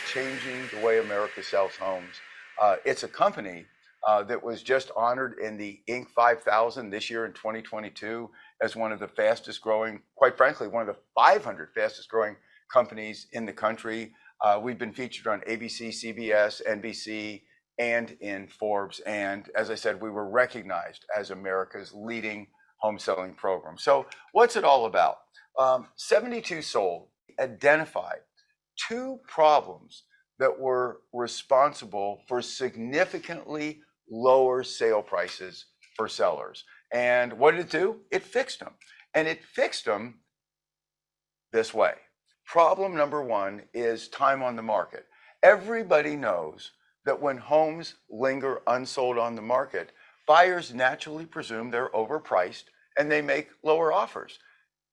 changing the way America sells homes. It's a company that was just honored in the Inc. 5000 this year in 2022 as one of the fastest growing, quite frankly, one of the 500 fastest growing companies in the country. We've been featured on ABC, CBS, NBC, and in Forbes. And as I said, we were recognized as America's leading home selling program. So what's it all about? 72 Sold identified two problems that were responsible for significantly lower sale prices for sellers. And what did it do? It fixed them. And it fixed them this way. Problem number one is time on the market. Everybody knows that when homes linger unsold on the market, buyers naturally presume they're overpriced and they make lower offers.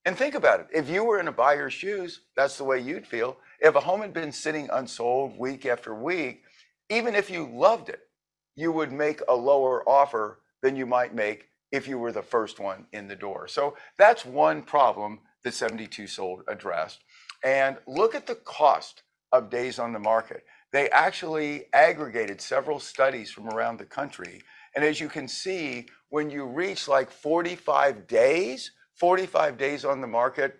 And think about it. If you were in a buyer's shoes, that's the way you'd feel. If a home had been sitting unsold week after week, even if you loved it, you would make a lower offer than you might make if you were the first one in the door. So that's one problem that 72 Sold addressed. And look at the cost of days on the market. They actually aggregated several studies from around the country. And as you can see, when you reach like 45 days on the market,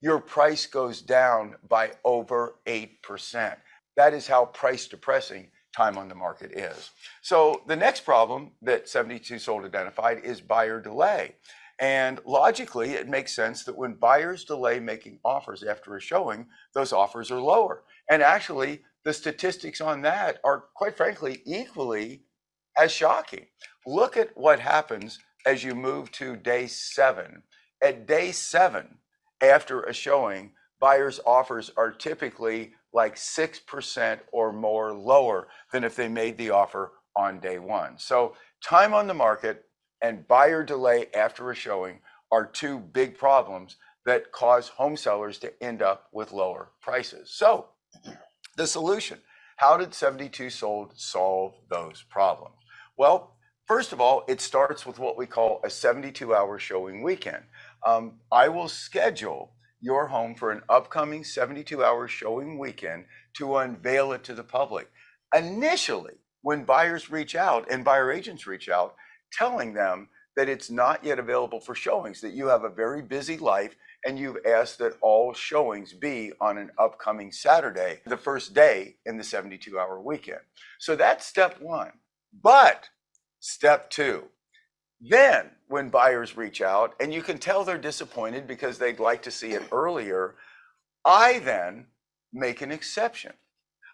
your price goes down by over 8%. That is how price depressing time on the market is. So the next problem that 72 Sold identified is buyer delay. And logically, it makes sense that when buyers delay making offers after a showing, those offers are lower. And actually, the statistics on that are, quite frankly, equally as shocking. Look at what happens as you move to day 7. At day 7, after a showing, buyers' offers are typically like 6% or more lower than if they made the offer on day 1. So time on the market and buyer delay after a showing are two big problems that cause home sellers to end up with lower prices. So the solution, how did 72 Sold solve those problems? Well, first of all, it starts with what we call a 72-hour showing weekend. I will schedule your home for an upcoming 72-hour showing weekend to unveil it to the public. Initially, when buyers reach out and buyer agents reach out, telling them that it's not yet available for showings, that you have a very busy life and you've asked that all showings be on an upcoming Saturday, the first day in the 72-hour weekend. So that's step one. But step two, then when buyers reach out and you can tell they're disappointed because they'd like to see it earlier, I then make an exception.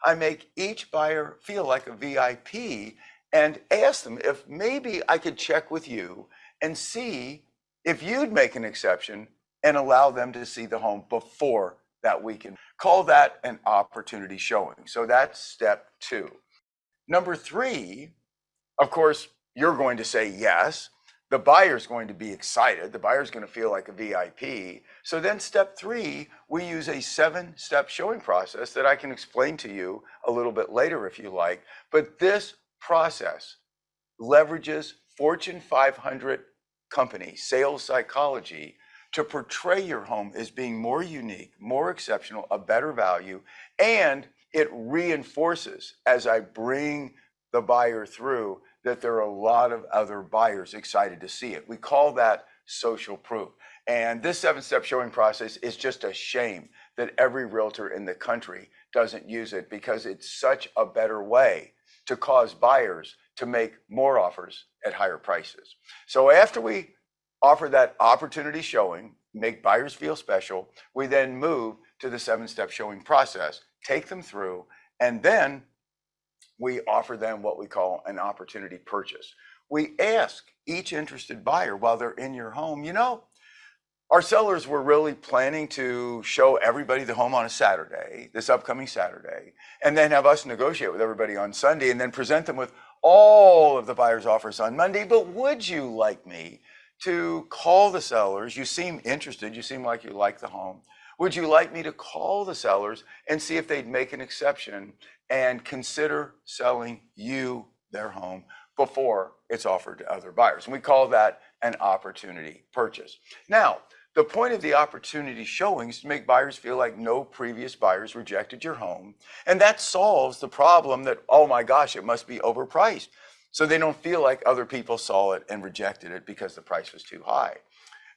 I make each buyer feel like a VIP and ask them if maybe I could check with you and see if you'd make an exception and allow them to see the home before that weekend. Call that an opportunity showing. So that's step two. Number three, of course, you're going to say yes. The buyer's going to be excited. The buyer's going to feel like a VIP. So then step three, we use a 7-step showing process that I can explain to you a little bit later if you like. But this process leverages Fortune 500 company sales psychology to portray your home as being more unique, more exceptional, a better value, and it reinforces as I bring the buyer through that there are a lot of other buyers excited to see it. We call that social proof. And this 7-step showing process is just a shame that every realtor in the country doesn't use it because it's such a better way to cause buyers to make more offers at higher prices. So after we offer that opportunity showing, make buyers feel special, we then move to the 7-step showing process, take them through, and then we offer them what we call an opportunity purchase. We ask each interested buyer while they're in your home, you know, our sellers were really planning to show everybody the home on a Saturday, this upcoming Saturday, and then have us negotiate with everybody on Sunday and then present them with all of the buyer's offers on Monday. But would you like me to call the sellers? You seem interested, you seem like you like the home. Would you like me to call the sellers and see if they'd make an exception and consider selling you their home before it's offered to other buyers? And we call that an opportunity purchase. Now, The point of the opportunity showing is to make buyers feel like no previous buyers rejected your home. And that solves the problem that, oh my gosh, it must be overpriced. So they don't feel like other people saw it and rejected it because the price was too high.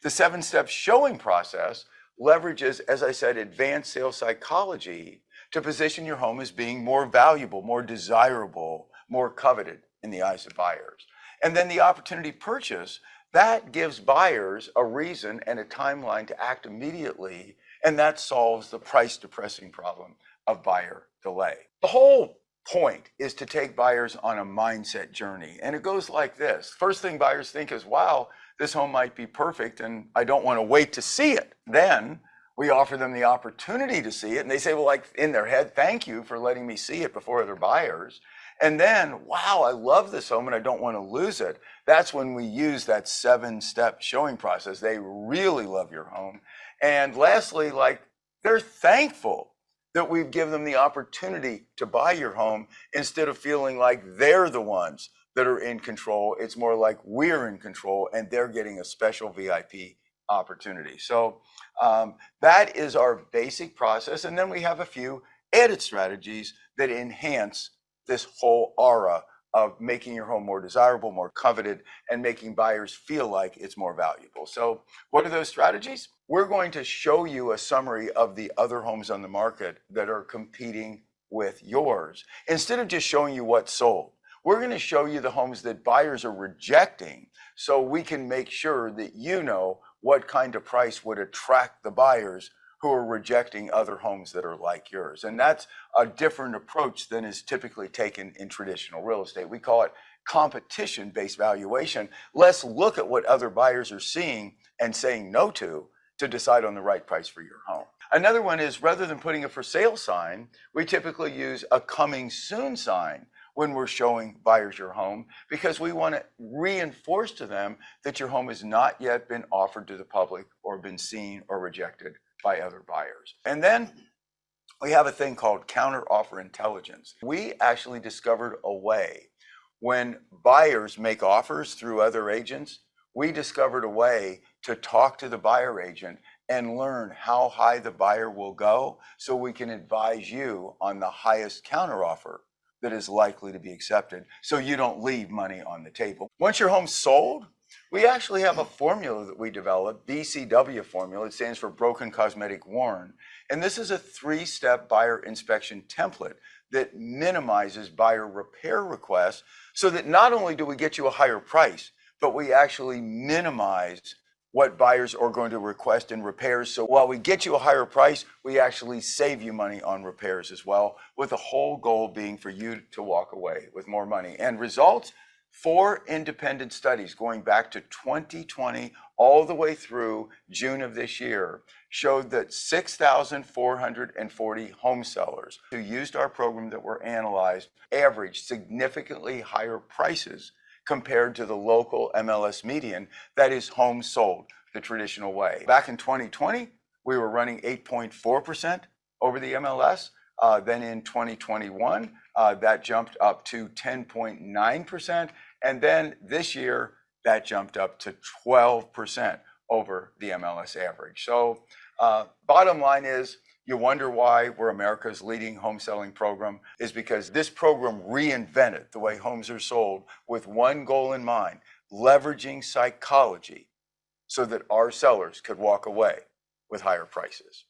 The 7-step showing process leverages, as I said, advanced sales psychology to position your home as being more valuable, more desirable, more coveted in the eyes of buyers. And then the opportunity purchase, that gives buyers a reason and a timeline to act immediately, and that solves the price depressing problem of buyer delay. The whole point is to take buyers on a mindset journey, and it goes like this. First thing buyers think is, wow, this home might be perfect and I don't want to wait to see it. Then we offer them the opportunity to see it, and they say, well, like in their head, thank you for letting me see it before other buyers. And then, wow, I love this home and I don't want to lose it. That's when we use that 7-step showing process. They really love your home. And lastly, like, they're thankful that we've given them the opportunity to buy your home instead of feeling like they're the ones that are in control. It's more like we're in control and they're getting a special VIP opportunity. So that is our basic process. And then we have a few added strategies that enhance this whole aura of making your home more desirable, more coveted, and making buyers feel like it's more valuable. So what are those strategies? We're going to show you a summary of the other homes on the market that are competing with yours. Instead of just showing you what's sold, we're going to show you the homes that buyers are rejecting so we can make sure that you know what kind of price would attract the buyers who are rejecting other homes that are like yours. And that's a different approach than is typically taken in traditional real estate. We call it competition-based valuation. Let's look at what other buyers are seeing and saying no to decide on the right price for your home. Another one is, rather than putting a for sale sign, we typically use a coming soon sign when we're showing buyers your home, because we want to reinforce to them that your home has not yet been offered to the public or been seen or rejected by other buyers. And then we have a thing called counter offer intelligence. We actually discovered a way, when buyers make offers through other agents, we discovered a way to talk to the buyer agent and learn how high the buyer will go so we can advise you on the highest counter offer that is likely to be accepted so you don't leave money on the table. Once your home's sold, we actually have a formula that we developed, BCW formula. It stands for Broken Cosmetic Worn. And this is a 3-step buyer inspection template that minimizes buyer repair requests so that not only do we get you a higher price, but we actually minimize what buyers are going to request in repairs. So while we get you a higher price, we actually save you money on repairs as well, with the whole goal being for you to walk away with more money. And results, 4 independent studies going back to 2020 all the way through June of this year showed that 6,440 home sellers who used our program that were analyzed averaged significantly higher prices compared to the local MLS median, that is, homes sold the traditional way. Back in 2020, we were running 8.4% over the MLS. Then in 2021, that jumped up to 10.9%. And then this year, that jumped up to 12% over the MLS average. So bottom line is, you wonder why we're America's leading home selling program, is because this program reinvented the way homes are sold with one goal in mind: leveraging psychology so that our sellers could walk away with higher prices.